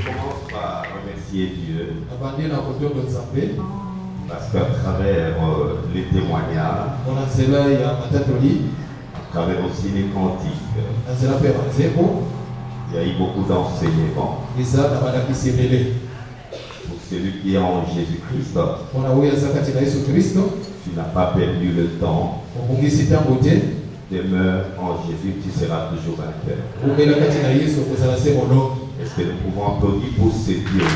commence par remercier Dieu parce qu'à travers les témoignages, à travers aussi les cantiques, il y a eu beaucoup d'enseignements. Pour celui qui est en Jésus-Christ, tu n'as pas perdu le temps. Demeure en Jésus, tu seras toujours vainqueur. Est-ce que nous pouvons applaudir pour ce Dieu?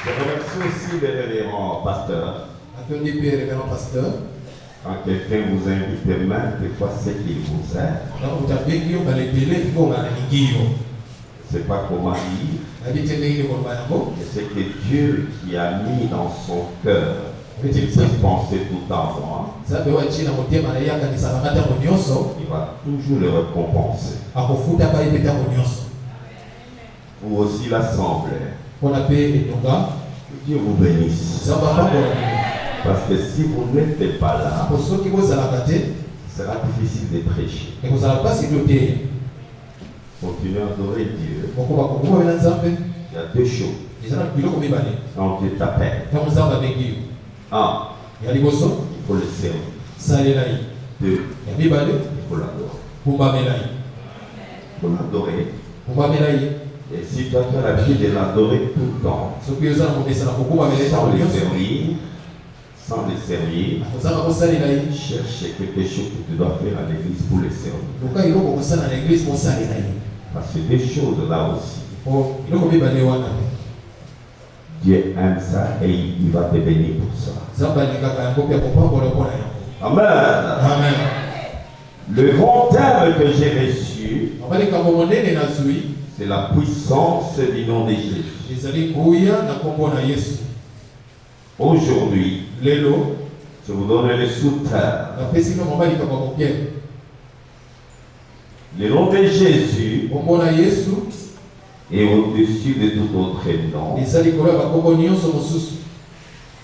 Je remercie aussi les révérends pasteurs. Quand quelqu'un vous invite même, des fois c'est qu'il vous aime. Je ne sais pas comment dire. Mais c'est que Dieu qui a mis dans son cœur qu'il puisse penser tout en moi, il va toujours le récompenser. Vous aussi l'assemblée. Que Dieu vous bénisse. Parce que si vous n'êtes pas là, il sera difficile de prêcher. Continuez à adorer Dieu. Il y a deux choses. Quand Dieu t'appelle, un, il faut le servir. Deux, il faut l'adorer. Il faut l'adorer. Et si tu as l'habitude de l'adorer tout le temps, sans le servir, cherche quelque chose que tu dois faire à l'église pour le servir. Parce que des choses là aussi, Dieu aime ça et il va te bénir pour ça. Amen. Amen. Le grand thème que j'ai reçu, c'est la puissance du nom de Jésus. Aujourd'hui, je vous donne le sous-terme. Le nom de Jésus est au-dessus de tout autre nom.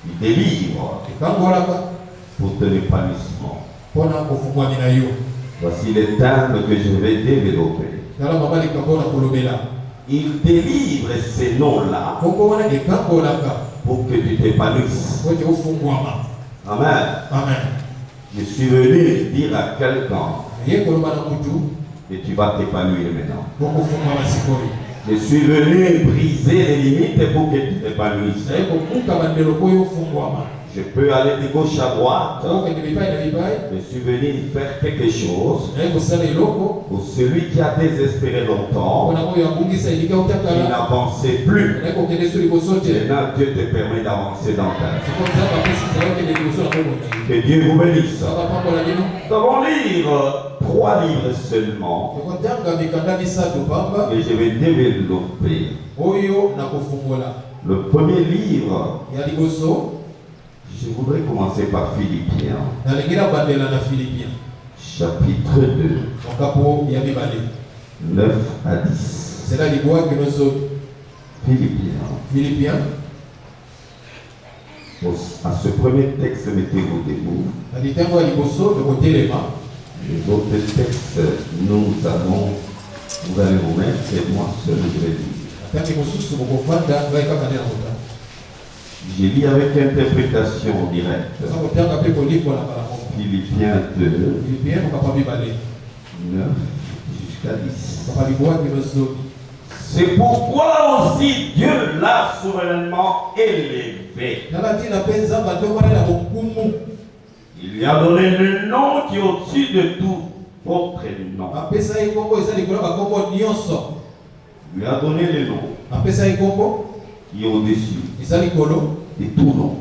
Il délivre pour ton épanouissement. Voici le thème que je vais développer. Il délivre ces noms-là pour que tu t'épanouisses. Amen. Amen. Je suis venu dire à quelqu'un que tu vas t'épanouir maintenant. Je suis venu briser les limites pour que tu t'épanouisses. Je peux aller de gauche à droite. Je suis venu faire quelque chose pour celui qui a désespéré longtemps, qui n'avançait plus. Maintenant, Dieu te permet d'avancer dans ta vie. Que Dieu vous bénisse. Nous allons lire 3 livres seulement et je vais développer. Le premier livre, je voudrais commencer par Philippiens, chapitre 2, 9 à 10. Philippiens. À ce premier texte, mettez-vous debout. Les autres textes, vous allez vous mettre et moi seul je vais lire. Je lis avec interprétation directe. Philippiens 2, 9 jusqu'à 10. C'est pourquoi aussi Dieu l'a souverainement élevé. Il lui a donné le nom qui est au-dessus de tout autre nom. Il lui a donné le nom qui est au-dessus de tout nom.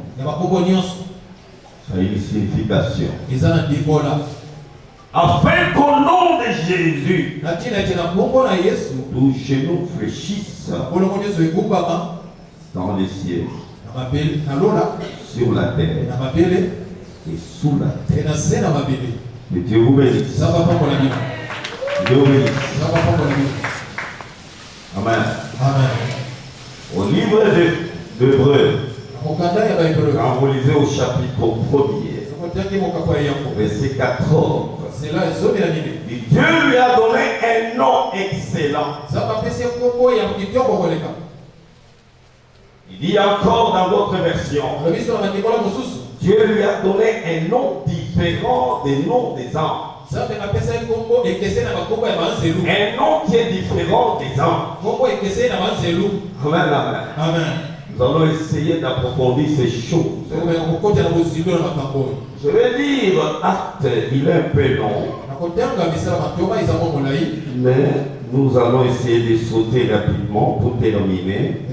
Ça a une signification. Afin qu'au nom de Jésus, tout genou fléchisse dans les cieux, sur la terre et sous la terre. Que Dieu vous bénisse. Dieu vous bénisse. Amen. Amen. Au livre d'Hébreux, quand vous lisez au chapitre 1er, Verset 14. Dieu lui a donné un nom excellent. Il dit encore dans d'autres versions, Dieu lui a donné un nom différent des noms des anges. Un nom qui est différent des anges. Amen, amen. Amen. Nous allons essayer d'approfondir ces choses. Je vais lire Acte, il est un peu long. Mais nous allons essayer de sauter rapidement pour terminer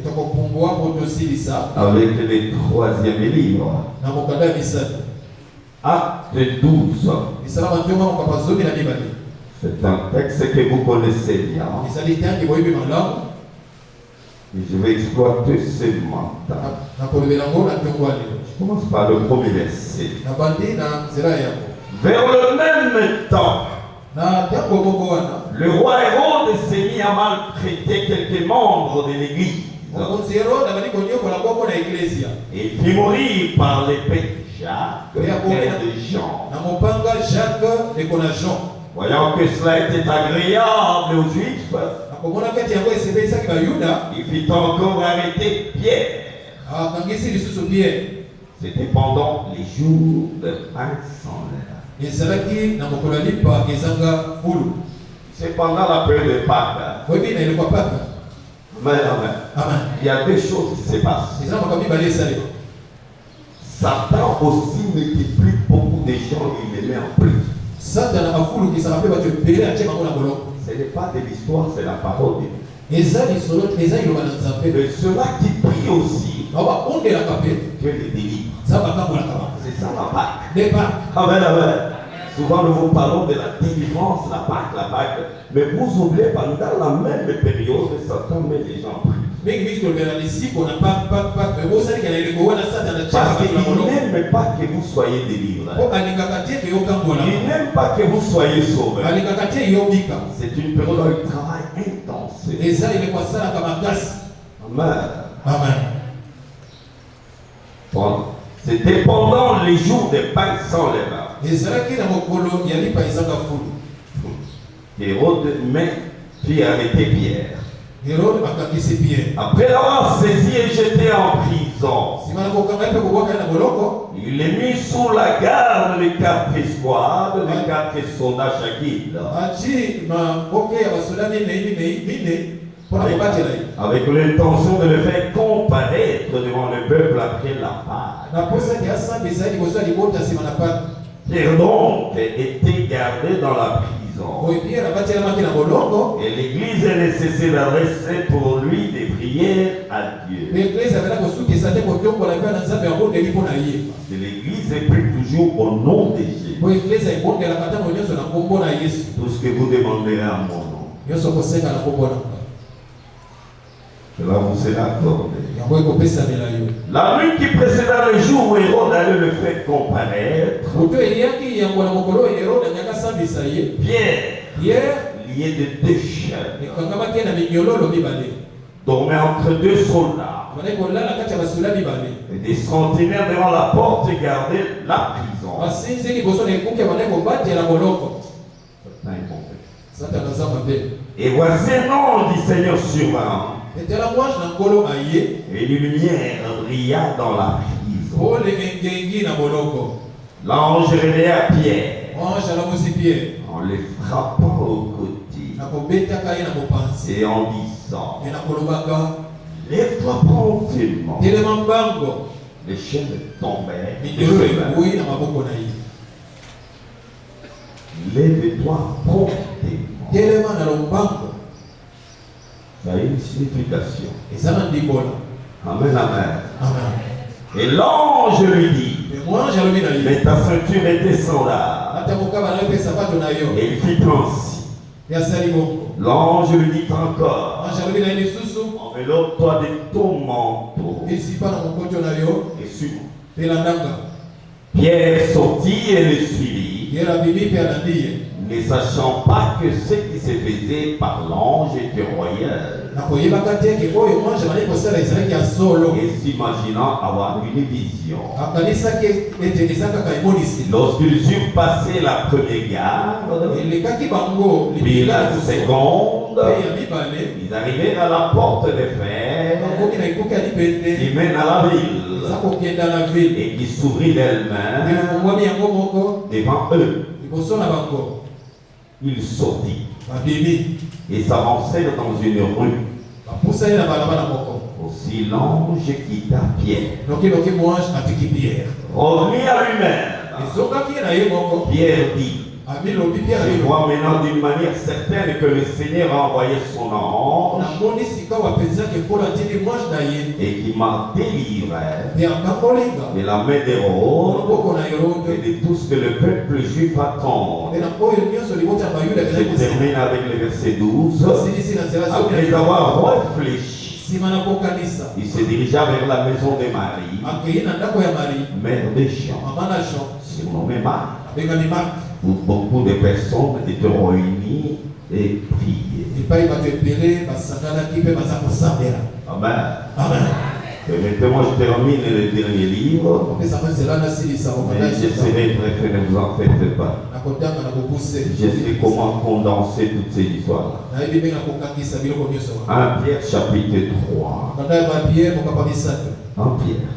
avec le troisième livre. Acte 12. C'est un texte que vous connaissez bien. Et je vais exploiter ce matin. Je commence par le premier verset. Vers le même temps, le roi Hérode s'est mis à maltraiter quelques membres de l'église. Et fit mourir par l'épée Jacques, père de Jean. Voyant que cela était agréable aux Juifs, il fit encore arrêter Pierre. C'était pendant les jours de pain sans lait. C'est pendant la période de Pâques. Mais il y a deux choses qui se passent. Satan aussi multiplie beaucoup de gens et il les met en prison. Ce n'est pas de l'histoire, c'est la parole de Dieu. Et ceux-là qui prient aussi, Dieu les délivre. C'est ça la Pâque. Amen, amen. Souvent nous vous parlons de la délivrance, la Pâque. Mais vous oubliez pas, dans la même période, Satan met les gens en prison. Parce qu'il n'aime pas que vous soyez délivrés. Il n'aime pas que vous soyez sauvés. C'est une période de travail intense. Amen. Amen. Bon, c'était pendant les jours de pain sans levain. Hérode fit arrêter Pierre. Après l'avoir saisi et jeté en prison, il est mis sous la garde de 4 escouades, de 4 soldats chacun, avec l'intention de le faire comparaître devant le peuple après la Pâque. Pierre donc était gardé dans la prison. Et l'église ne cessait d'adresser pour lui des prières à Dieu. Et l'église prie toujours au nom de Jésus. Tout ce que vous demanderez à mon nom, cela vous sera accordé. La nuit qui précéda le jour où Hérode allait le faire comparaître, Pierre, lié de 2 chaînes, dormait entre 2 soldats. Et des sentinelles devant la porte gardaient la prison. Et voici un ange du Seigneur survint. Et une lumière brilla dans la prison. L'ange réveilla Pierre en le frappant au côté et en disant, lève-toi promptement. Les chaînes tombèrent. Lève-toi promptement. Ça a une signification. Amen, amen. Et l'ange lui dit, mais ta ceinture est descendable. Et il fit ainsi. L'ange lui dit encore, enveloppe-toi de ton manteau. Et suis-moi. Pierre sortit et le suivit, ne sachant pas que ce qui se faisait par l'ange était royal. et s'imaginant avoir une vision. Lorsqu'ils eurent passé la première garde, puis la seconde, ils arrivèrent à la porte de fer qui mène à la ville et qui s'ouvrit d'elle-même devant eux. Il sortit et s'avançait dans une rue. Aussi l'ange quitta Pierre. Revenu à lui-même, Pierre dit: je vois maintenant d'une manière certaine que le Seigneur a envoyé son ange et qui m'a délivré de la main d'Hérode et de tout ce que le peuple juif attend. Je termine avec le verset 12. Après avoir réfléchi, il se dirigea vers la maison de Marie, mère des Jean, surnommée Marc, où beaucoup de personnes étaient réunies et priaient. Amen. Amen. Permettez-moi, je termine le dernier livre, mais j'essaierai de préférer, ne vous en faites pas. Je sais comment condenser toutes ces histoires. 1 Pierre chapitre 3. 1 Pierre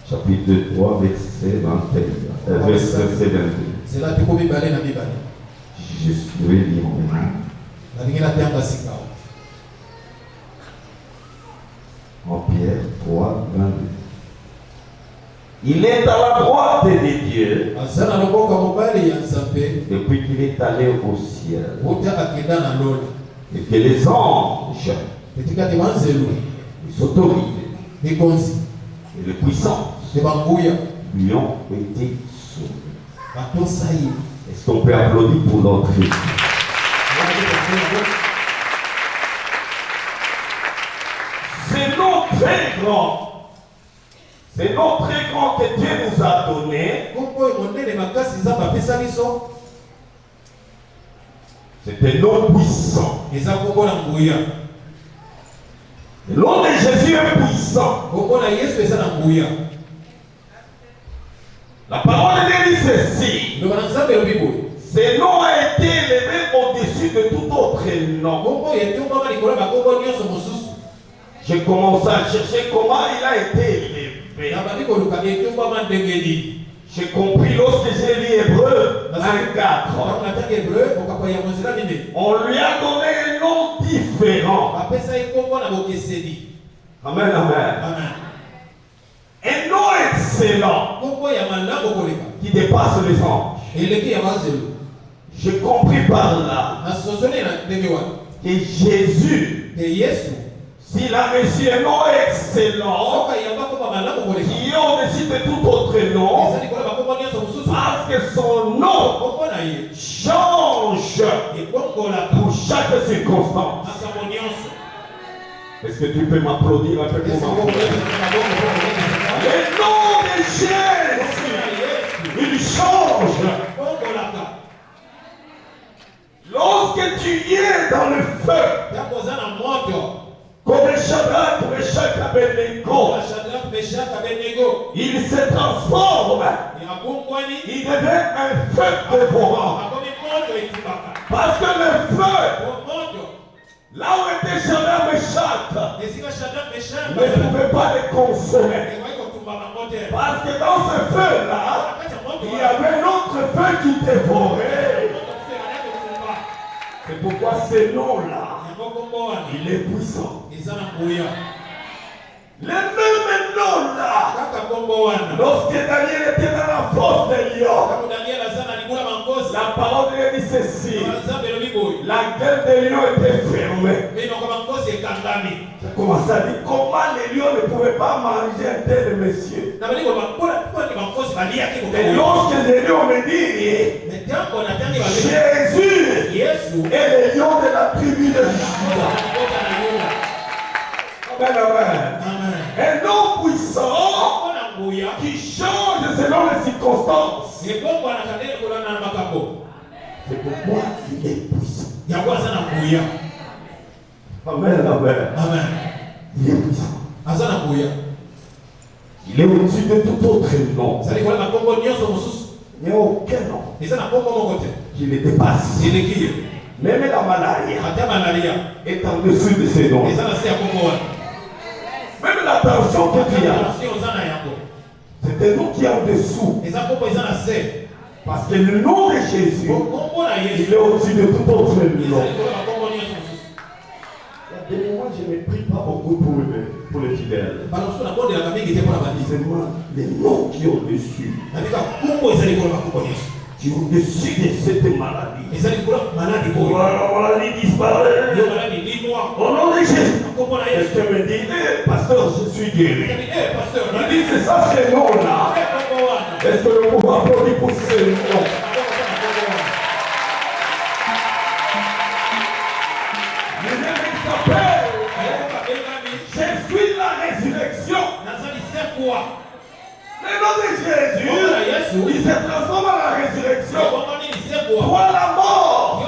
chapitre 3 verset 21. Verset 22. Je vais lire maintenant. En Pierre 3, 22. Il est à la droite de Dieu depuis qu'il est allé au ciel. Et que les anges, les autorités et les puissances lui ont été sauvés. Est-ce qu'on peut applaudir pour notre Dieu? C'est non très grand. C'est non très grand que Dieu nous a donné. C'est un nom puissant. Le nom de Jésus est puissant. La parole de Dieu dit ceci: ce nom a été élevé au-dessus de tout autre nom. J'ai commencé à chercher comment il a été élevé. J'ai compris lorsque j'ai lu Hébreu 1:4. On lui a donné un nom différent. Amen, amen. Un nom excellent qui dépasse les anges. J'ai compris par là que Jésus, s'il a reçu un nom excellent qui est au-dessus de tout autre nom, parce que son nom change pour chaque circonstance. Est-ce que tu peux m'applaudir un peu pour m'applaudir? Le nom de Jésus, il change. Lorsque tu es dans le feu, comme Shadrach, Meshach, Abednego, il se transforme. Il devient un feu dévorant. Parce que le feu, là où était Shadrach, Meshach, ne pouvait pas les consommer. Parce que dans ce feu-là, il y avait un autre feu qui dévorait. C'est pourquoi ce nom-là, il est puissant. Le même nom-là, lorsque Daniel était dans la fosse des lions, la parole de Dieu dit ceci: la gueule des lions était fermée. J'ai commencé à dire comment les lions ne pouvaient pas manger un tel monsieur. Et lorsque les lions me disent Jésus est le lion de la tribu de Juda. Amen, amen. Un nom puissant qui change selon les circonstances. C'est pourquoi il est puissant. Amen, amen. Amen. Il est puissant. Azana Bouya. Il est au-dessus de tout autre nom. Ça dit quoi la Congo Nyonso Moussous? Il n'y a aucun nom Et ça n'a pas mon côté. qui le dépasse. Il est qui? Même la malaria est en dessous de ces noms. Et ça n'a pas Congo. Même la tension que tu as, c'est un nom qui est en dessous. Et ça Congo, ils en a assez. Parce que le nom de Jésus, il est au-dessus de tout autre nom. Il y a des moments, je ne prie pas beaucoup pour les fidèles. C'est moi, les noms qui sont au-dessus. Qui sont au-dessus de cette maladie. La maladie disparaît. Au nom de Jésus. Quelqu'un me dit, pasteur, je suis guéri. Il dit, c'est ça, ces noms-là. Est-ce que le pouvoir applaudir pour ces noms? Je suis la résurrection. Le nom de Jésus, il se transforme en la résurrection. Toi, la mort,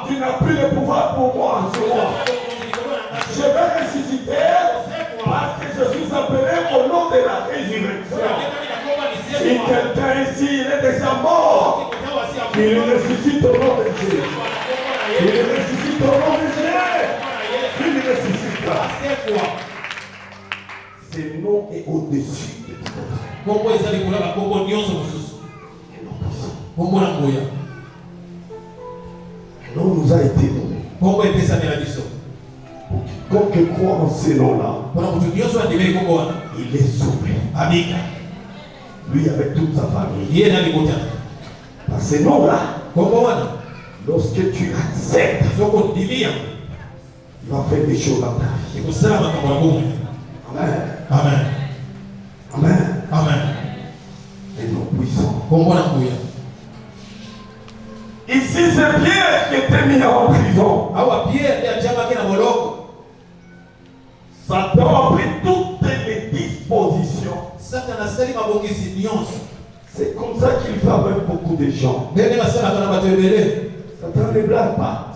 tu n'as plus le pouvoir pour moi sur moi. Je vais ressusciter parce que je suis appelé au nom de la résurrection. Si quelqu'un ici il est déjà mort, il ressuscite au nom de Jésus. Il ressuscite au nom de Jésus. Il ressuscite. Ce nom est au-dessus de tout autre. Le nom nous a été donné. Quiconque croit en ces noms-là, il est sauvé. Lui avec toute sa famille. Par ces noms-là, lorsque tu acceptes, il va faire des choses dans ta vie. Amen. Amen. Amen. Amen. Et nous puissons. Ici, c'est Pierre qui était mis en prison. Satan a pris toutes les dispositions. C'est comme ça qu'il fait avec beaucoup de gens. Satan ne blague pas.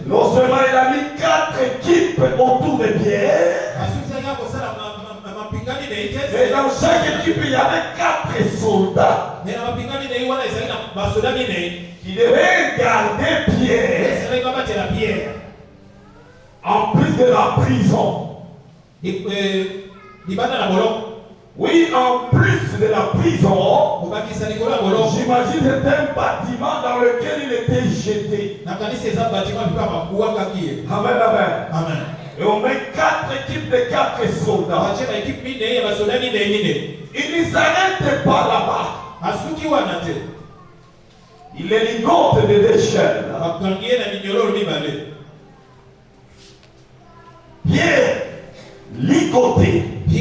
Non seulement il a mis 4 équipes autour de Pierre, mais dans chaque équipe il y avait 4 soldats qui devaient garder Pierre en plus de la prison. Oui, en plus de la prison, j'imagine c'était un bâtiment dans lequel il était jeté. Amen, amen. Amen. Et on met 4 équipes de 4 soldats. Il ne s'arrête pas là-bas. Il est ligote de l'échelle. Pierre, ligoté. De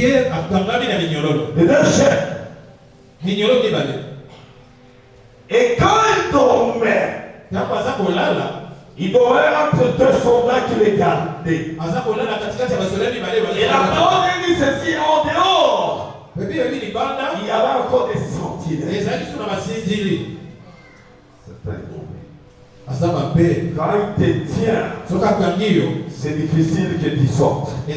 l'échelle. Et quand il dormait, il dormait entre 2 soldats qui les gardaient. Et la parole dit ceci en dehors. Il y avait encore des sentinelles. Quand il te tient, c'est difficile que tu sortes. Il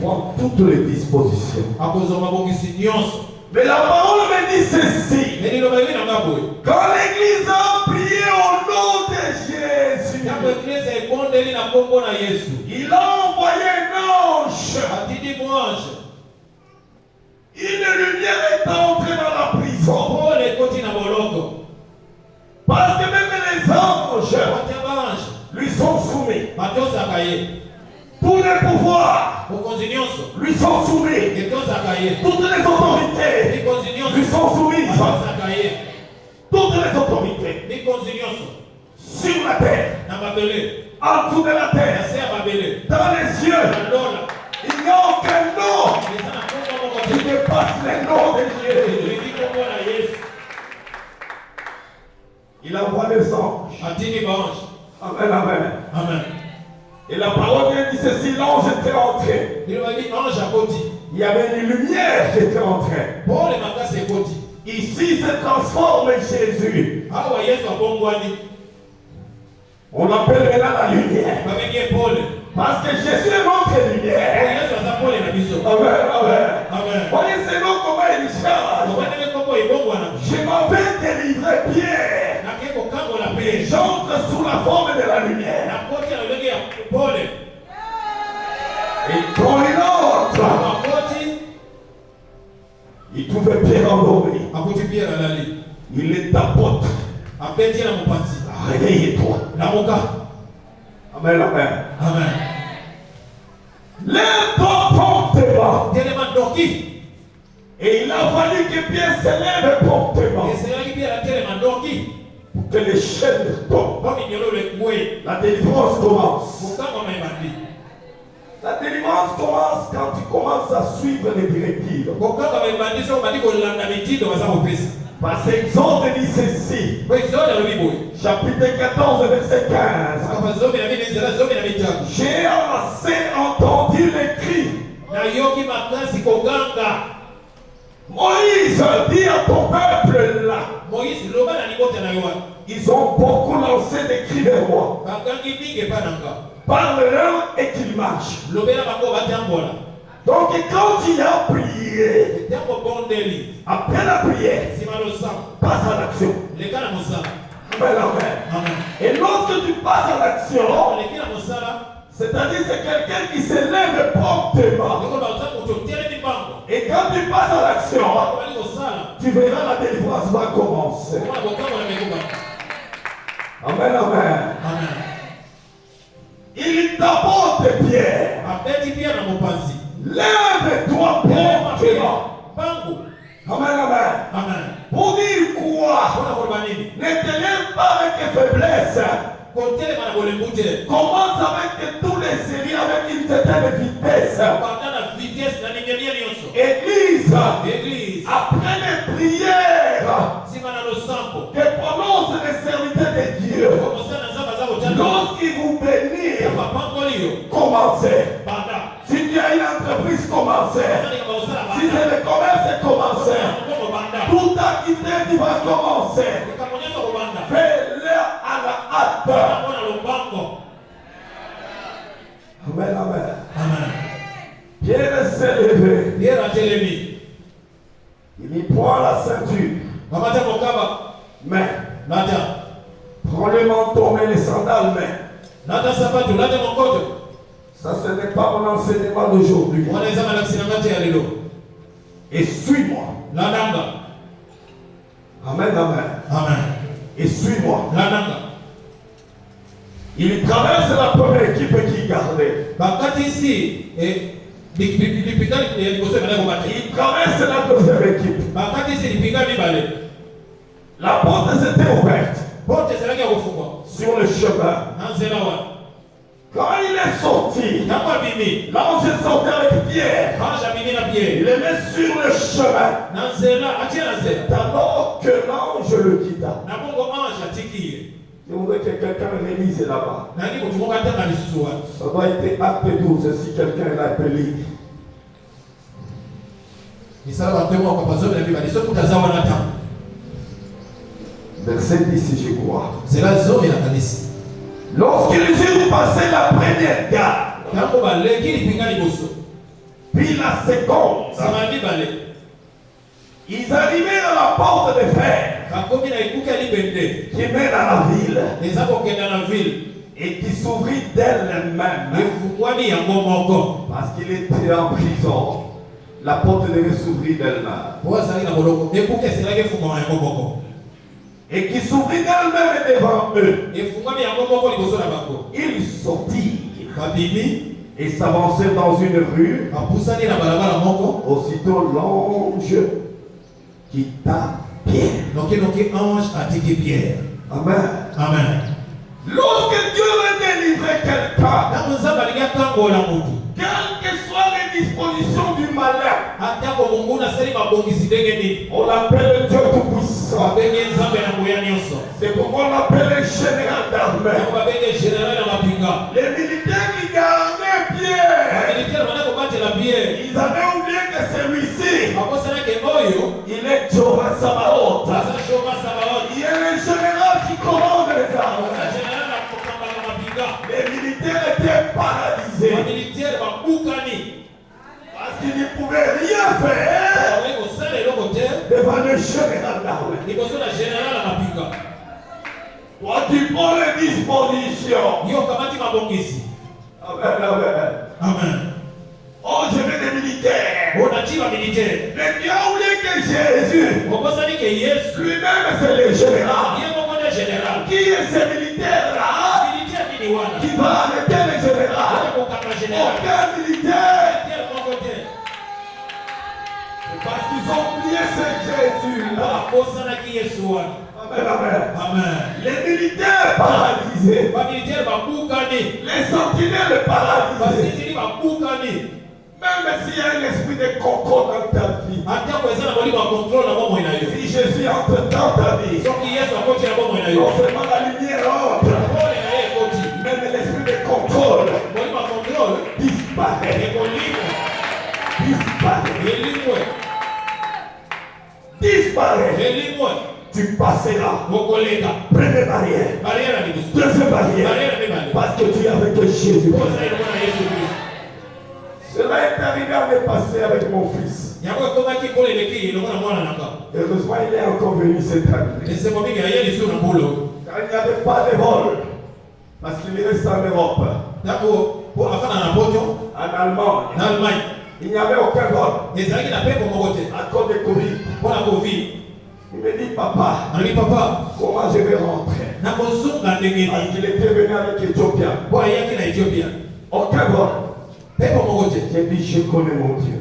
prend toutes les dispositions. Mais la parole me dit ceci. Quand l'église a prié au nom de Jésus, il a envoyé un ange. Une lumière est entrée dans la prison. Parce que même les anges lui sont soumis. Tous les pouvoirs lui sont soumis. Toutes les autorités lui sont soumises. Toutes les autorités sur la terre, en dessous de la terre, dans les cieux. Il n'y a aucun nom qui dépasse les noms de Jésus. Il envoie les anges. Amen, amen. Amen. Et la parole dit ceci, l'ange était entré. Il y avait une lumière qui était entrée. Ici se transforme Jésus. On l'appelle la lumière. Parce que Jésus est notre lumière. Amen, amen. Voyez, c'est non comment il charge. Je m'en vais délivrer Pierre. J'entre sous la forme de la lumière. Et prend une autre. Il trouvait Pierre endormi. Il est tapote. Réveille-toi. Amen, amen. Amen. Lève-toi promptement. Et il a fallu que Pierre se lève promptement. Pour que les chaînes tombent. La délivrance commence. La délivrance commence quand tu commences à suivre les directives. Parce que Exode dit ceci. Chapitre 14, verset 15. J'ai assez entendu les cris. Moïse dit à ton peuple là. Ils ont beaucoup lancé des cris vers moi. Parle-leur et qu'ils marchent. Donc quand il a prié, après la prière, passe à l'action. Amen, amen. Et lorsque tu passes à l'action, c'est-à-dire c'est quelqu'un qui se lève promptement. Et quand tu passes à l'action, tu verras la délivrance va commencer. Amen, amen. Il t'apporte Pierre. Lève-toi promptement. Amen. Pour dire quoi? Ne te lève pas avec faiblesse. Commence avec tous les séries avec une certaine vitesse. Église, après les prières que prononcent les serviteurs de Dieu, lorsqu'ils vous bénissent, commencez. Si tu as une entreprise, commencez. Si c'est le commerce, commencez. Toute activité qui va commencer, fais-le à la hâte. Amen. Pierre s'est levé. Il y prend la ceinture. Mais, prends le manteau, mais les sandales, mais. Ça, ce n'est pas mon enseignement d'aujourd'hui. Et suis-moi. Amen. Et suis-moi. Il traverse la première équipe qui gardait. Il traverse la deuxième équipe. La porte s'était ouverte. Sur le chemin. Quand il est sorti, l'ange est sorti avec Pierre. Il est mis sur le chemin. Alors que l'ange le quitta. Je voudrais que quelqu'un réalise là-bas. Ça doit être acte 12 si quelqu'un l'a appelé. Verset 10, je crois. Lorsqu'ils eurent passé la première garde, puis la seconde, ils arrivaient à la porte de fer qui mène à la ville et qui s'ouvrit d'elle-même parce qu'il était en prison. La porte devait s'ouvrir d'elle-même et qui s'ouvrit d'elle-même devant eux. Ils sortirent et s'avancèrent dans une rue. Aussitôt l'ange quitta Pierre. Amen. Lorsque Dieu veut délivrer quelqu'un, quelle que soit les dispositions du malin, on l'appelle Dieu tout-puissant. C'est pourquoi on l'appelle le général d'armée. Les militaires qui gardaient Pierre, ils avaient oublié que celui-ci, il est Jehovah Sabaoth. Il est le général qui commande les armes. général là. liboso na général anapinga. Toi tu prends les dispositions. Yo kamati mabongisi. Amen, amen. Amen. Oh, je veux des militaires. On a dit les militaires. Mais Dieu voulait que Jésus, lui-même c'est le général. Qui est ce militaire-là qui va arrêter le général? Aucun militaire. Parce qu'ils ont oublié ce Jésus-là. Amen, amen. Amen. Les militaires paralysés. Les sentinelles paralysées. Même s'il y a un esprit de contrôle dans ta vie, si Jésus entre dans ta vie, non seulement la lumière entre, même l'esprit de contrôle disparaît. Disparaît. Tu passeras. Première barrière. Deuxième barrière. Parce que tu es avec Jésus. Cela est arrivé à me passer avec mon fils. Heureusement, il est encore venu cette année. Car il n'y avait pas de vol. Parce qu'il reste en Europe. En Allemagne. Il n'y avait aucun vol. À cause de Covid. Il me dit, papa, comment je vais rentrer? Parce qu'il était venu avec Éthiopien. Aucun vol. J'ai dit, je connais mon Dieu.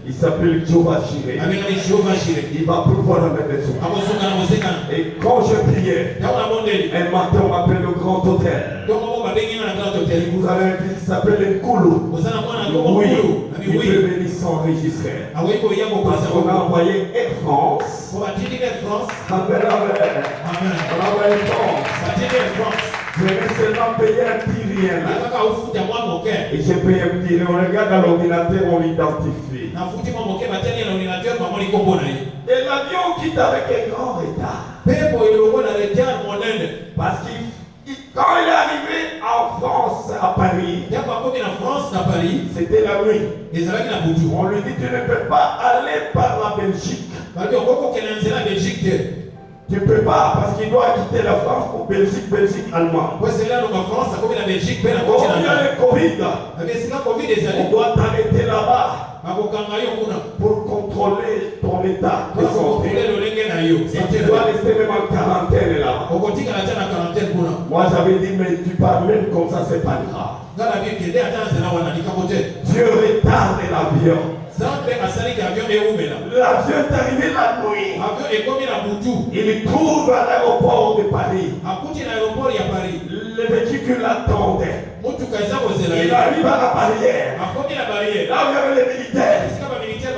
Il s'appelle Jehovah Jireh. Il va pouvoir la maison. Et quand je priais, un matin on m'appelle le grand hôtel. Et vous avez un fils qui s'appelle Nkoulou. Oui, il peut venir s'enregistrer. Parce qu'on a envoyé Air France. Amen, amen. On a envoyé France. Je vais seulement payer un petit rien. Et j'ai payé un petit rien. On regarde dans l'ordinateur, on l'identifie. Et l'avion quitte avec un grand retard. Parce que quand il est arrivé en France, à Paris, c'était la nuit. On lui dit, tu ne peux pas aller par la Belgique. Tu ne peux pas, parce qu'il doit quitter la France pour Belgique, Allemagne. Quand il y a le Covid, on doit t'arrêter là-bas pour contrôler ton état de santé. Et tu dois rester même en quarantaine là. Moi j'avais dit, mais tu parles même comme ça, c'est pas grave. Dieu retarde l'avion. L'avion est arrivé la nuit. Il trouve à l'aéroport de Paris. Le véhicule attendait. Il arrive à la barrière. Là où il y avait les militaires.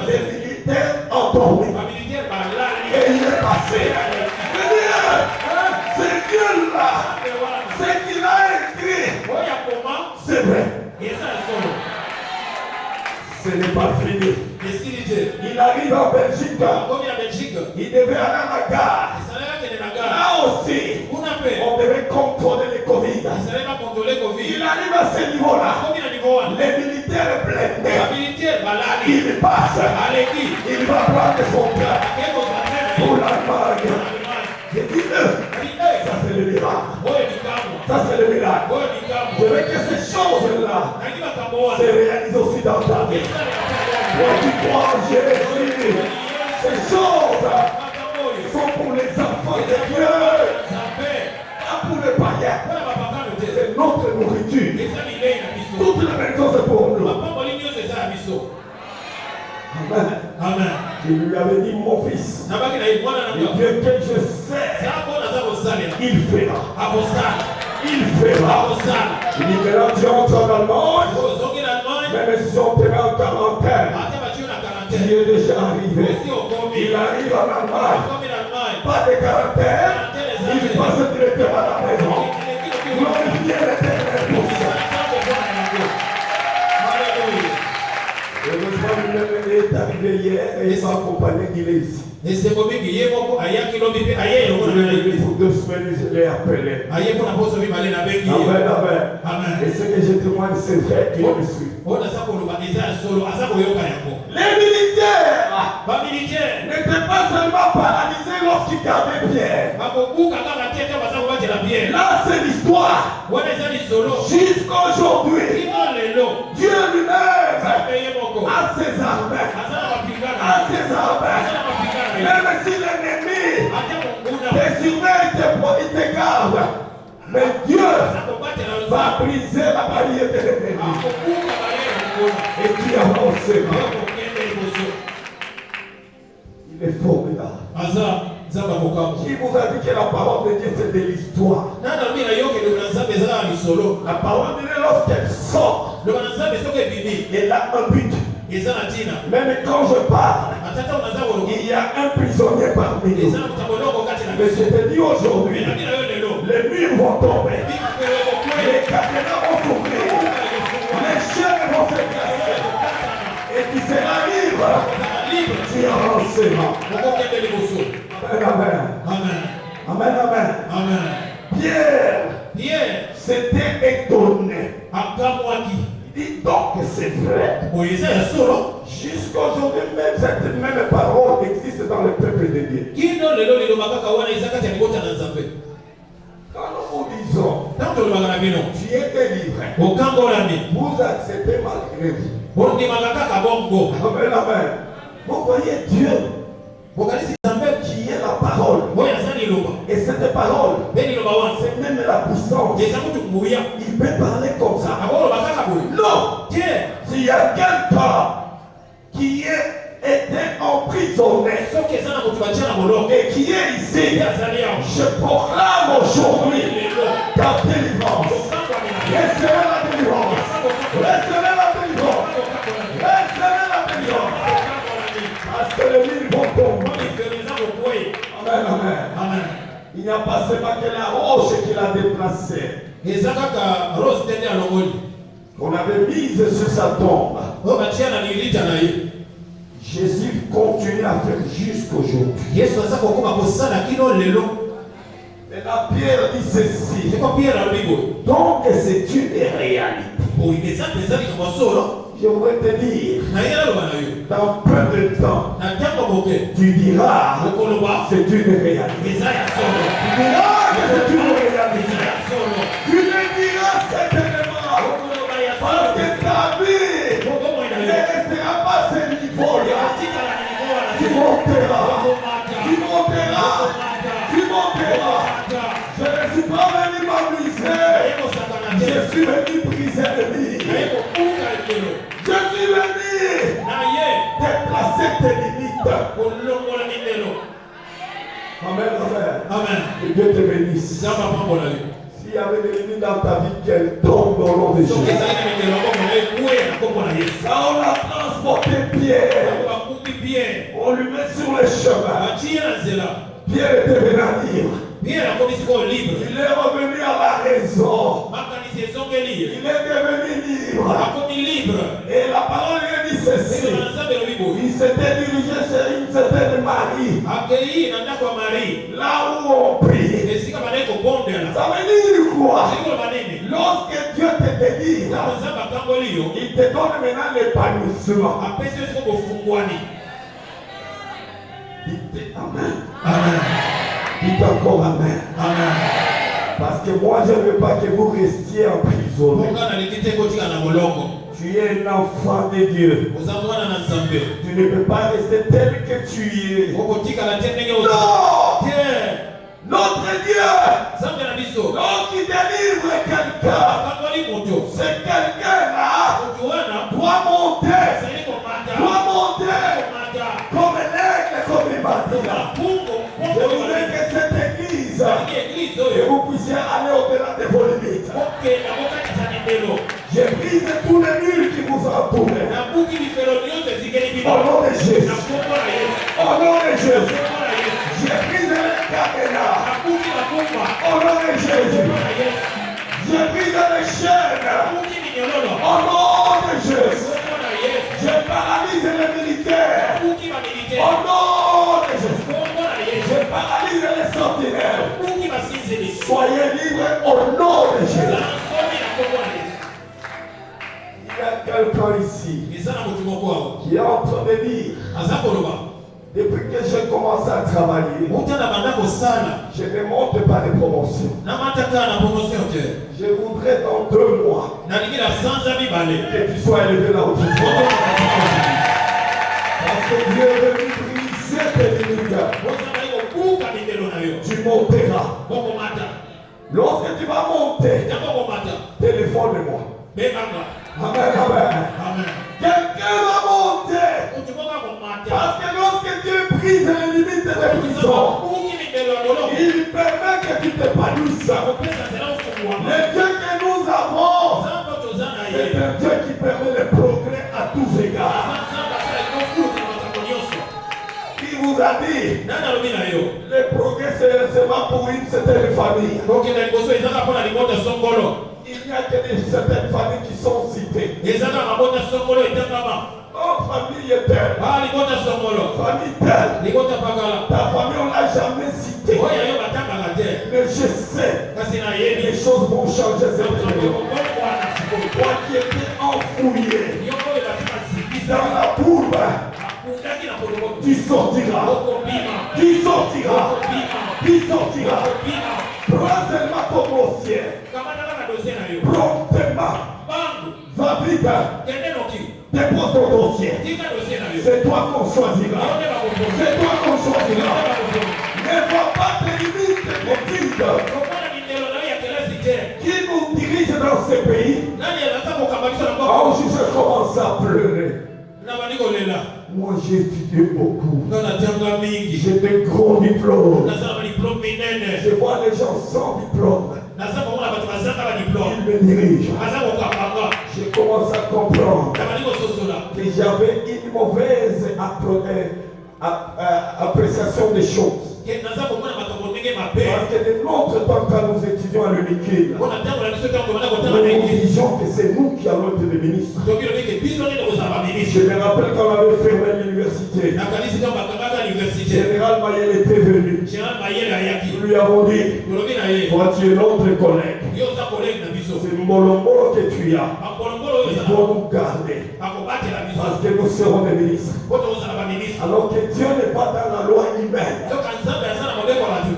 Les militaires endormis. Et il est passé. C'est Dieu là. C'est qu'il a écrit. C'est vrai. Ce n'est pas fini. Il arrive en Belgique. Il devait aller à la gare. Là aussi, on devait contrôler le Covid. Il arrive à ce niveau-là. Les militaires blindés. Il passe. Il va prendre son train pour l'Allemagne. J'ai dit, ça c'est le miracle. Ça c'est le miracle. Je veux que ces choses-là se réalisent aussi dans ta vie. Toi qui crois en Jésus, ces choses sont pour les enfants de Dieu, pas pour les païens. C'est notre nourriture. Toute la maison c'est pour nous. Amen. Amen. Il lui avait dit, mon fils, et Dieu que je sais, il fera. Il fera. Il dit, maintenant tu entres en Allemagne, même si on te met en quarantaine, tu es déjà arrivé. Il arrive en Allemagne, pas de quarantaine, il passe directement à la maison. Glorifiez l'Éternel pour ça. Heureusement, lui-même est arrivé hier et il m'a accompagné qu'il est ici. Pour 2 semaines, je l'ai appelé. Amen. Et ce que je témoigne, c'est vrai qu'il me suit. Les militaires n'étaient pas seulement paralysés lorsqu'ils gardaient Pierre. Là, c'est l'histoire. Jusqu'à aujourd'hui, Dieu lui-même a ses armées. Même si l'ennemi te surveille, il te garde, mais Dieu va briser la barrière de l'ennemi. Et tu avances. Il est formidable. Qui vous a dit que la parole de Dieu c'est de l'histoire? La parole de Dieu, lorsqu'elle sort, elle a un but. Même quand je parle, il y a un prisonnier parmi nous. Mais je te dis aujourd'hui, les murs vont tomber, les cadenas vont s'ouvrir, les chaînes vont se casser, et tu seras libre. Tu avanceras. Amen. Amen. Amen. Amen. Pierre s'était étonné. Il dit donc que c'est vrai. Jusqu'aujourd'hui, même cette même parole existe dans le peuple de Dieu. Quand nous vous disons, tu es délivré, vous acceptez malgré vous. Amen, amen. Vous voyez Dieu qui est la parole. Et cette parole, c'est même la puissance. Il peut parler comme ça. Non. S'il y a quelqu'un qui était emprisonné et qui est ici, je proclame aujourd'hui ta délivrance. Recevez la délivrance. Recevez la délivrance. Recevez la délivrance. Parce que les mille vont tomber. Amen, amen. Amen. Il n'y a pas seulement que la roche qui l'a déplacé. On avait mise sur sa tombe. Jésus continue à faire jusqu'aujourd'hui. Et la Pierre dit ceci. Donc c'est une réalité. Je voudrais te dire, dans peu de temps, tu diras, c'est une réalité. Tu diras que c'est une réalité. Tu le diras certainement, parce que ta vie ne restera pas à ce niveau-là. Tu monteras, tu monteras, tu monteras. Je ne suis pas venu m'amuser, je suis venu briser le lit. Je suis venu déplacer tes limites. Amen, amen. Amen. Que Dieu te bénisse. S'il y avait des limites dans ta vie, qu'elles tombent au nom de Jésus. Quand on a transporté Pierre, on lui met sur le chemin. Pierre était venu à dire. Il est revenu à la raison. Il est devenu libre. Et la parole lui dit ceci. Il s'était dirigé chez une certaine Marie. Là où on prie. Ça veut dire quoi? Lorsque Dieu te délivre, il te donne maintenant l'épanouissement. Dites Amen. Amen. Dites encore Amen. Amen. Parce que moi je ne veux pas que vous restiez emprisonnés. Tu es un enfant de Dieu. Tu ne peux pas rester tel que tu es. Non. Notre Dieu, lorsqu'il délivre quelqu'un, c'est quelqu'un-là doit monter comme l'aigle, comme les bâtiments. Je voudrais que cette église, que vous puissiez aller au-delà de vos limites. Je brise tous les murs qui vous entourent. Au nom de Jésus. Au nom de Jésus. Je brise les cadenas. Au nom de Jésus. Je brise les chaînes. Au nom de Jésus. Je paralyse les militaires. Au nom de Jésus. Je paralyse les sentinelles. Soyez libres au nom de Jésus. Il y a quelqu'un ici qui est en train de dire que j'ai commencé à travailler, je ne monte pas de promotion. Je voudrais dans 2 mois que tu sois élevé là où tu es. Parce que Dieu veut briser tes limites. Tu monteras. Lorsque tu vas monter, téléphone-moi. Amen, amen. Quelqu'un va monter. Parce que lorsque Dieu brise les limites des prisons, il permet que tu t'épanouisses. Le Dieu que nous avons, c'est un Dieu qui permet le progrès à tous égards. Qui vous a dit le progrès c'est seulement pour une certaine famille. Il n'y a que certaines familles qui sont citées. Oh, famille telle, famille telle, ta famille on l'a jamais citée. Mais je sais que les choses vont changer cette année. Toi qui étais enfouillé dans la bourbe, tu sortiras. Tu sortiras. Tu sortiras. Prends seulement ton dossier. Promptement. Va vite. Dépose ton dossier. C'est toi qu'on choisira. C'est toi qu'on choisira. Ne vois pas tes limites petites qui nous dirige dans ce pays. Oh, je commence à pleurer. Moi j'ai étudié beaucoup. J'ai des gros diplômes. Je vois les gens sans diplôme. Ils me dirigent. Je commence à comprendre que j'avais une mauvaise appréciation des choses. Parce que de notre temps, quand nous étudions à l'UNIKI, nous disions que c'est nous qui allons être des ministres. Je me rappelle quand on avait fermé l'université. Général Mayel était venu. Nous lui avons dit, toi tu es notre collègue. C'est Molombo que tu as. Il faut nous garder. Parce que nous serons des ministres. Alors que Dieu n'est pas dans la loi humaine.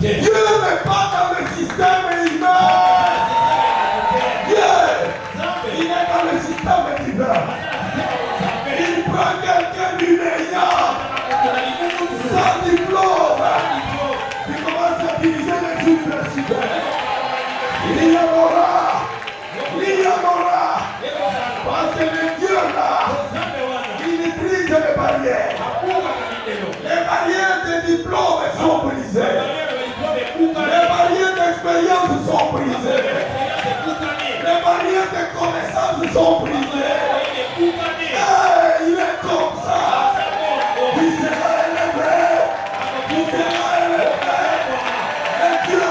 Dieu n'est pas dans le système humain. Dieu, il est dans le système divin. Il prend quelqu'un du meilleur, sans diplôme, qui commence à diriger les universités. Il y aura. Parce que le Dieu là, il brise les barrières. Les barrières des diplômes sont brisées. Les barrières d'expérience sont brisées. Les barrières de connaissances sont brisées. Il est comme ça. Il sera élevé. Il sera élevé. Et Dieu,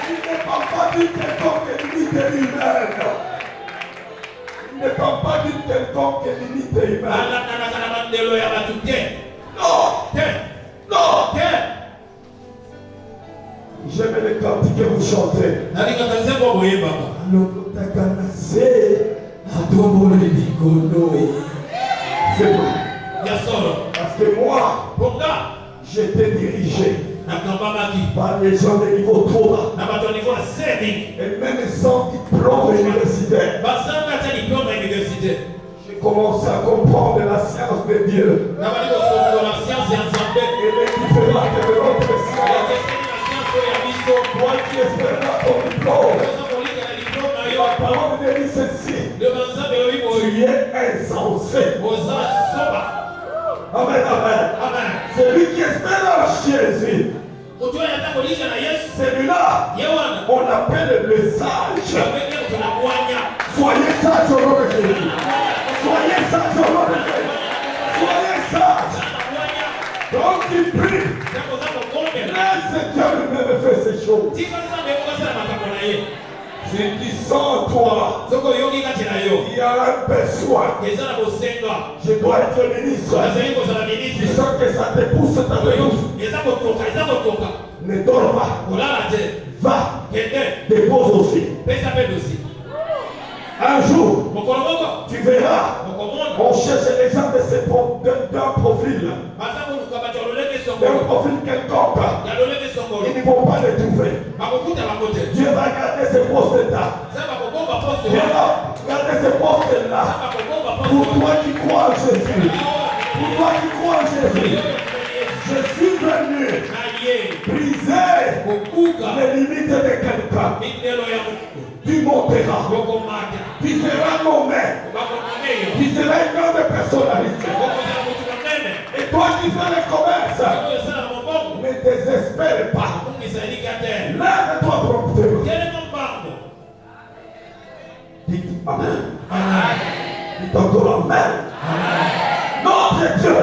il ne parle pas d'une quelconque limite humaine. Il ne parle pas d'une quelconque limite humaine. Non. J'aime les cantiques que vous chantez. C'est vrai. Parce que moi, j'étais dirigé par les gens de niveau 3 et même sans diplôme universitaire. J'ai commencé à comprendre la science de Dieu et les différents de notre science. Toi qui espères ton diplôme, la parole de Dieu ceci, tu es insensé. Amen, amen. Celui qui espère en Jésus, celui-là, on appelle le sage. Soyez sage au nom de Jésus. Soyez sage au nom de Jésus. Soyez sage. Donc il prie. Laisse Dieu lui-même faire ces choses. Si tu sens toi, il y a un besoin. Je dois être ministre. Tu sens que ça te pousse ta vie. Ne dors pas. Va. Dépose aussi. Un jour, tu verras. On cherche les gens de d'un profil. d'un profil quelconque, ils ne vont pas le trouver. Dieu va garder ce poste-là. Dieu va garder ce poste-là. Pour toi qui crois en Jésus. Pour toi qui crois en Jésus. Je suis venu briser les limites de quelqu'un. Tu monteras. Tu seras nommé. Tu seras une grande personnalité. Et toi qui fais le commerce, ne désespère pas. Lève-toi promptement. Dis Amen. Dis encore Amen. Notre Dieu,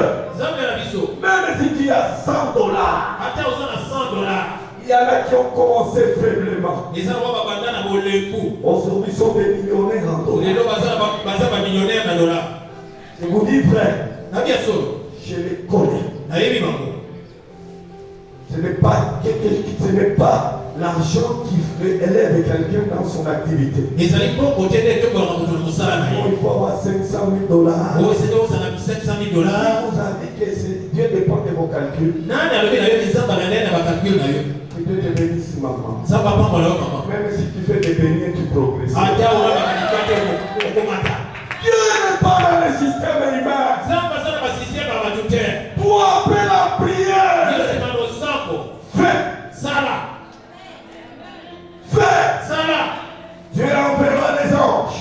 même si tu as $100, il y en a qui ont commencé faiblement. Aujourd'hui, sont des millionnaires en dollars. Je vous dis, frère, je les connais. Ce n'est pas l'argent qui élève quelqu'un dans son activité. Il faut avoir $500,000. Il vous a dit que Dieu dépend de vos calculs. Que Dieu te bénisse, maman. Même si tu fais des beignets, tu progresses. Dieu n'est pas dans le système humain. Pour appeler la prière, fais. Dieu enverra des anges.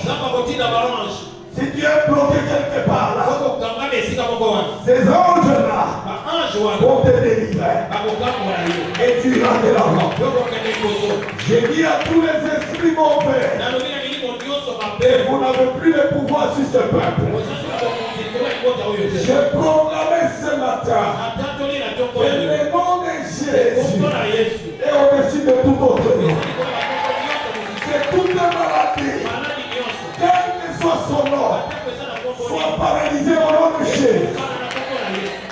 Si tu es bloqué quelque part là, ces anges-là vont te délivrer. Et tu iras de l'avant. J'ai dit à tous les esprits mauvais, et vous n'avez plus de pouvoir sur ce peuple. J'ai proclamé ce matin que le nom de Jésus est au-dessus de tout autre nom. C'est toute maladie, quel que soit son nom, soit paralysé au nom de Jésus.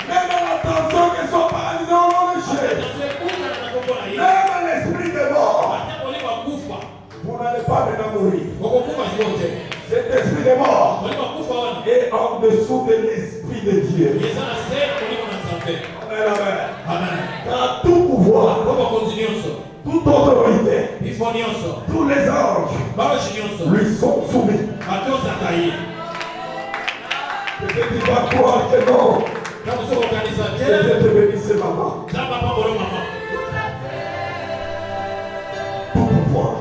Même la tension que soit paralysée au nom de Jésus. Même l'esprit de mort. Vous n'allez pas maintenant mourir. Cet esprit de mort est en dessous de l'esprit de Dieu. Amen, amen. Car tout pouvoir, toute autorité, tous les anges lui sont soumis. Peut-être tu vas croire que non. Que Dieu te bénisse, maman. Tout pouvoir.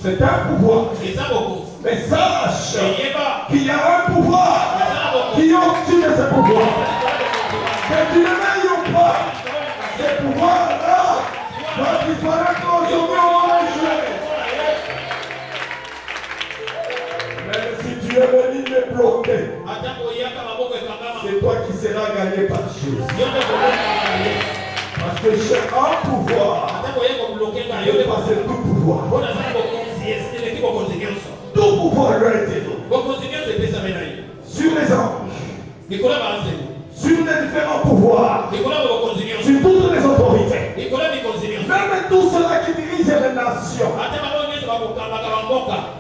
C'est un pouvoir. Mais sache qu'il y a un pouvoir qui est au-dessus de ce pouvoir. Que tu ne m'ayons pas. Ce pouvoir-là va disparaître aujourd'hui au nom de Jésus. Même si tu es venu me bloquer, c'est toi qui seras gagné par Jésus. Parce que j'ai un pouvoir de passer tout pouvoir. Tout pouvoir lui a été donné. Sur les anges, sur les différents pouvoirs, sur toutes les autorités, même tous ceux-là qui dirigent les nations,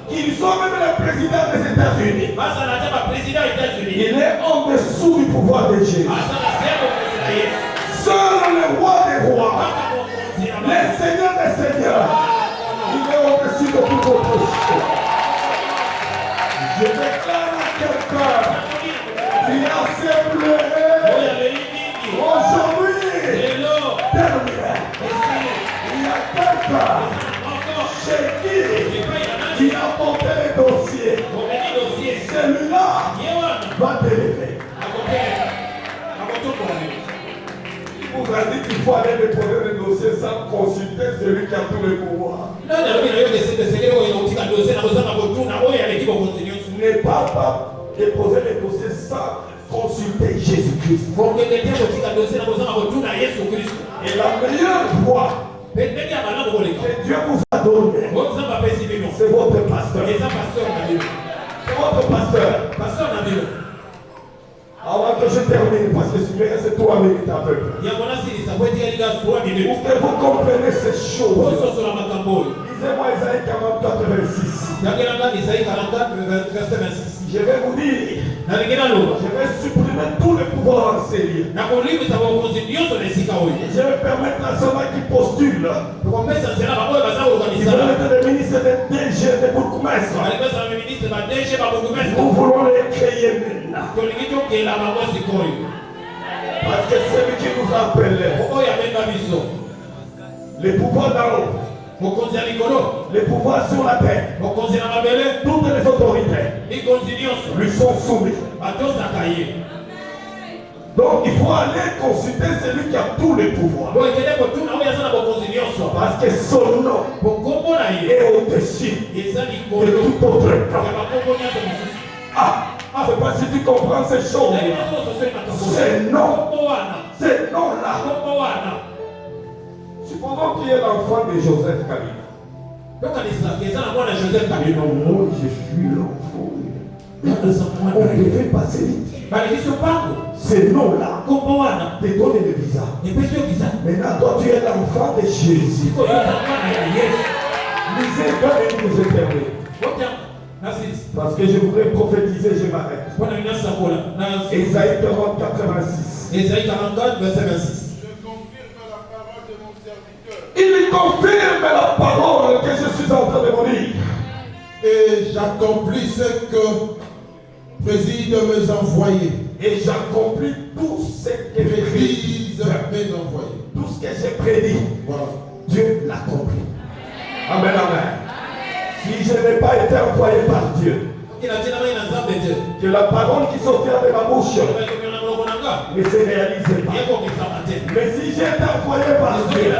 qu'ils sont même le président des États-Unis, il est en dessous du pouvoir de Jésus. Seul le roi des rois, le Seigneur des seigneurs, il est au-dessus de toute autre chose. Je déclare à quelqu'un qui a assez pleuré aujourd'hui, terminé. Il y a quelqu'un chez qui a porté les dossiers. Celui-là va t'élever. Il vous a dit qu'il faut aller déposer les dossiers sans consulter celui qui a tous les pouvoirs. Ne pas déposer les dossiers sans consulter Jésus-Christ. Et la meilleure voie que Dieu vous a donnée, c'est votre pasteur. C'est votre pasteur. Avant que je termine, parce que je vais rester 3 minutes avec vous. Pour que vous compreniez ces choses. Lisez-moi Isaïe 44, 26. Je vais vous dire, je vais supprimer tous les pouvoirs en série. Je vais permettre à ceux-là qui postulent, qui veulent être des ministres, des DG, des bourgmestres. Nous voulons les créer maintenant. Parce que c'est lui qui nous a appelés. Les pouvoirs d'en haut, les pouvoirs sur la terre, toutes les autorités lui sont soumis. Donc il faut aller consulter celui qui a tous les pouvoirs. Parce que son nom est au-dessus de tout autre plan. Je ne sais pas si tu comprends ces choses. Ces noms-là. Supposons qu'il y ait l'enfant de Joseph Kabila. Moi, je suis l'enfant. On devait passer vite. Ces noms-là te donnent le visa. Maintenant, toi, tu es l'enfant de Jésus. Lisez quand même nous éternuer. Parce que je voudrais prophétiser, je m'arrête. Isaïe 44, 86. Isaïe 44, verset 26. Il confirme la parole que je suis en train de vous dire. Et j'accomplis ce que préside mes envoyés. Et j'accomplis tout ce que préside mes envoyés. Tout ce que j'ai prédit, voilà. Dieu l'accomplit. Amen, amen. Si je n'ai pas été envoyé par Dieu, que la parole qui sortira de ma bouche ne se réalise pas. Mais si j'ai été envoyé par Dieu,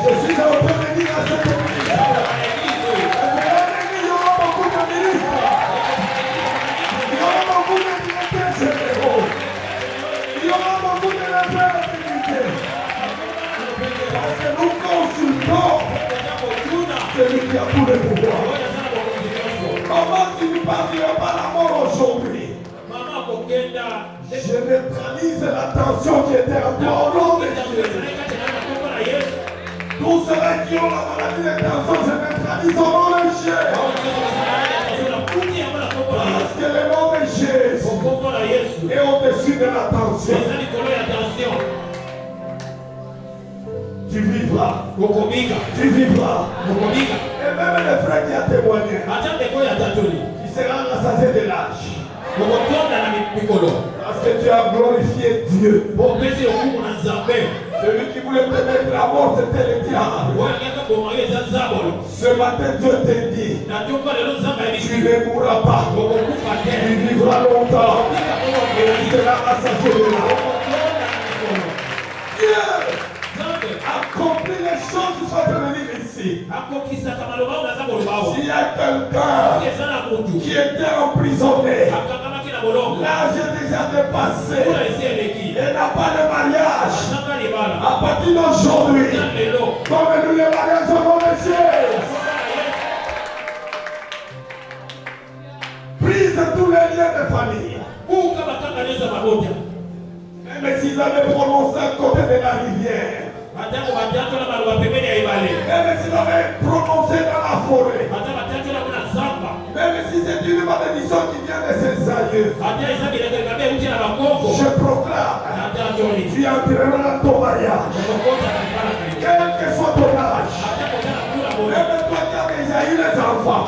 je suis en train de dire à cette église, il y aura beaucoup de ministres, il y aura beaucoup de directeurs généraux, il y aura beaucoup de responsabilités. Parce que nous consultons celui qui a tous les pouvoirs. Comment tu ne partiras pas la mort aujourd'hui? Je neutralise la tension qui était en toi au nom de Jésus. Tous ceux qui ont la maladie de tension, je neutralise au nom de Jésus. Parce que le nom de Jésus est au-dessus de la tension. Tu vivras. Tu vivras. Et même le frère qui a témoigné, qui sera rassasié de l'âge. Parce que tu as glorifié Dieu. Celui qui voulait te mettre à mort, c'était le diable. Ce matin, Dieu te dit, tu ne mourras pas. Tu vivras longtemps. Et tu seras rassasié de là. Dieu accomplit les choses qui sont venir ici. S'il y a quelqu'un qui était emprisonné, l'âge est déjà dépassé et n'a pas de mariage, à partir d'aujourd'hui, comme nous les mariages au nom de Jésus, brise tous les liens de famille. Même s'ils avaient prononcé à côté de la rivière, même s'ils avaient prononcé dans la forêt, même si c'est une malédiction qui vient de ses aïeux, je proclame, tu entreras dans ton mariage, quel que soit ton âge, même toi qui as déjà eu les enfants,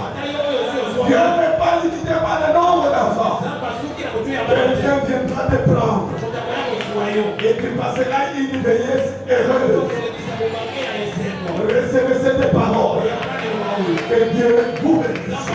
Dieu n'est pas limité par le nombre d'enfants. Quelqu'un viendra te prendre et tu passeras une vieillesse heureuse. Recevez cette parole. Que Dieu vous bénisse.